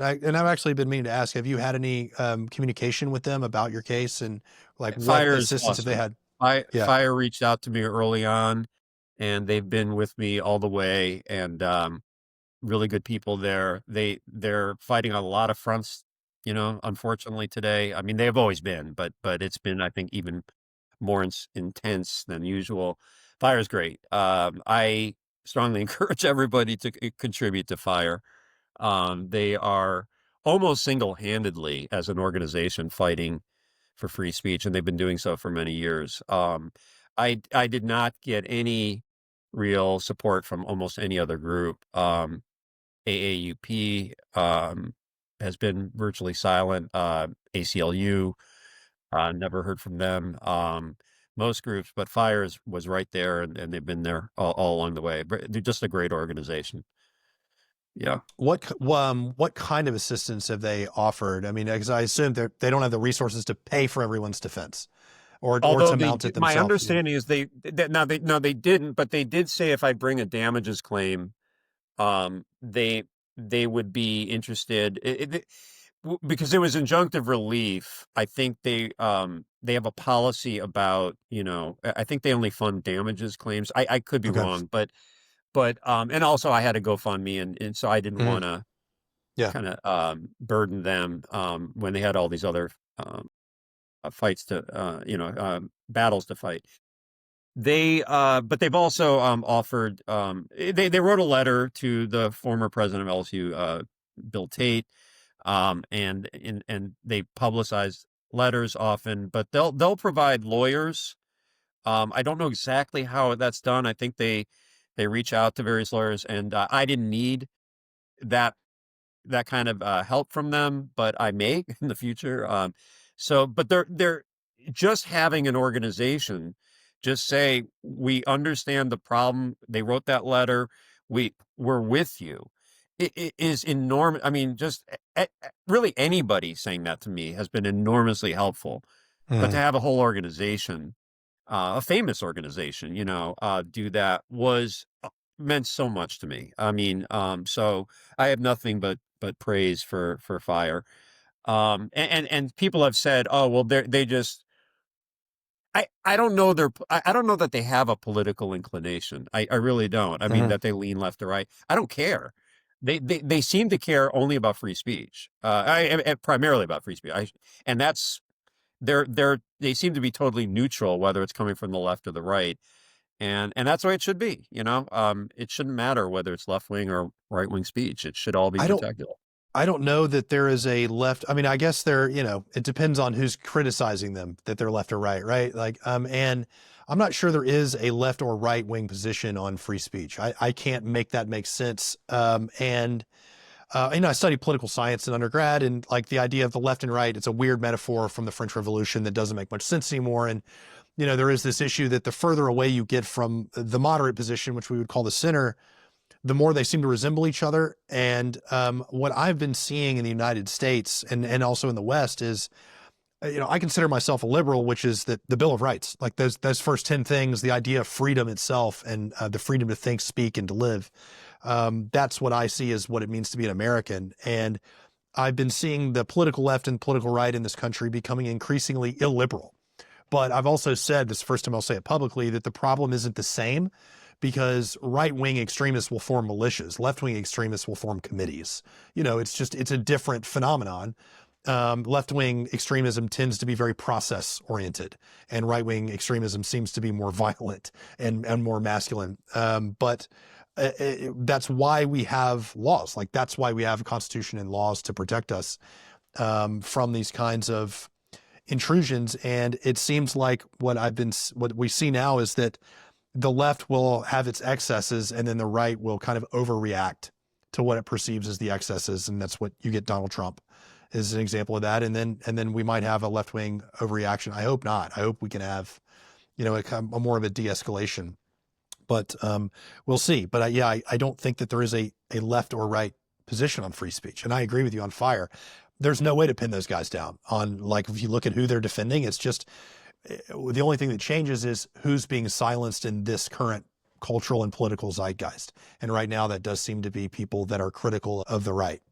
And I've actually been meaning to ask, have you had any communication with them about your case and like what Fire is assistance have they awesome. had? Yeah. Fire reached out to me early on, and they've been with me all the way, and really good people there. They're fighting on a lot of fronts, unfortunately today. I mean, they've always been, but it's been, I think, even more intense than usual. Fire is great. I strongly encourage everybody to contribute to Fire. They are almost single-handedly as an organization fighting for free speech, and they've been doing so for many years. I did not get any real support from almost any other group. AAUP has been virtually silent. ACLU, never heard from them. Most groups, but Fires was right there, and they've been there all along the way. But they're just a great organization. Yeah. What kind of assistance have they offered? I mean, because I assume they don't have the resources to pay for everyone's defense or Although to mount it my themselves. understanding is they didn't, but they did say if I bring a damages claim, they would be interested because it was injunctive relief. I think they have a policy about, I think they only fund damages claims. I could be Okay. wrong, but and also I had a GoFundMe, and so I didn't Mhm. want to Yeah. kind of burden them when they had all these other fights to battles to fight. But they've also offered. They wrote a letter to the former president of LSU, Bill Tate, and they publicize letters often, but they'll provide lawyers. I don't know exactly how that's done. I think they reach out to various lawyers, and I didn't need that that kind of help from them, but I may in the future. But they're just having an organization. Just say we understand the problem. They wrote that letter. We're with you. It is enormous. I mean, just really anybody saying that to me has been enormously helpful. But to Mhm. have a whole organization, a famous organization, do that was meant so much to me. I mean, so I have nothing but praise for Fire. And people have said, oh well, they just. I don't know I don't know that they have a political inclination. I really don't. I mean Mhm. that they lean left or right. I don't care. They seem to care only about free speech. Primarily about free speech. And that's they seem to be totally neutral whether it's coming from the left or the right. And that's the way it should be, it shouldn't matter whether it's left wing or right wing speech. It should all be I don't protected. I don't know that there is a left. I mean, I guess it depends on who's criticizing them that they're left or right, right? Like, and I'm not sure there is a left or right wing position on free speech. I can't make that make sense. I studied political science in undergrad, and like the idea of the left and right, it's a weird metaphor from the French Revolution that doesn't make much sense anymore. And, there is this issue that the further away you get from the moderate position, which we would call the center, the more they seem to resemble each other. And what I've been seeing in the United States and also in the West is, I consider myself a liberal, which is that the Bill of Rights, like those first 10 things, the idea of freedom itself and the freedom to think, speak, and to live. That's what I see as what it means to be an American. And I've been seeing the political left and political right in this country becoming increasingly illiberal. But I've also said, this is the first time I'll say it publicly, that the problem isn't the same because right-wing extremists will form militias. Left-wing extremists will form committees. It's a different phenomenon. Left-wing extremism tends to be very process-oriented, and right-wing extremism seems to be more violent and more masculine. But that's why we have laws. Like, that's why we have a constitution and laws to protect us from these kinds of intrusions. And it seems like what we see now is that the left will have its excesses and then the right will kind of overreact to what it perceives as the excesses. And that's what you get. Donald Trump is an example of that. And then we might have a left wing overreaction. I hope not. I hope we can have, a more of a de-escalation, but we'll see. But I don't think that there is a left or right position on free speech. And I agree with you on Fire. There's no way to pin those guys down on, like, if you look at who they're defending, it's just the only thing that changes is who's being silenced in this current cultural and political zeitgeist. And right now that does seem to be people that are critical of the right.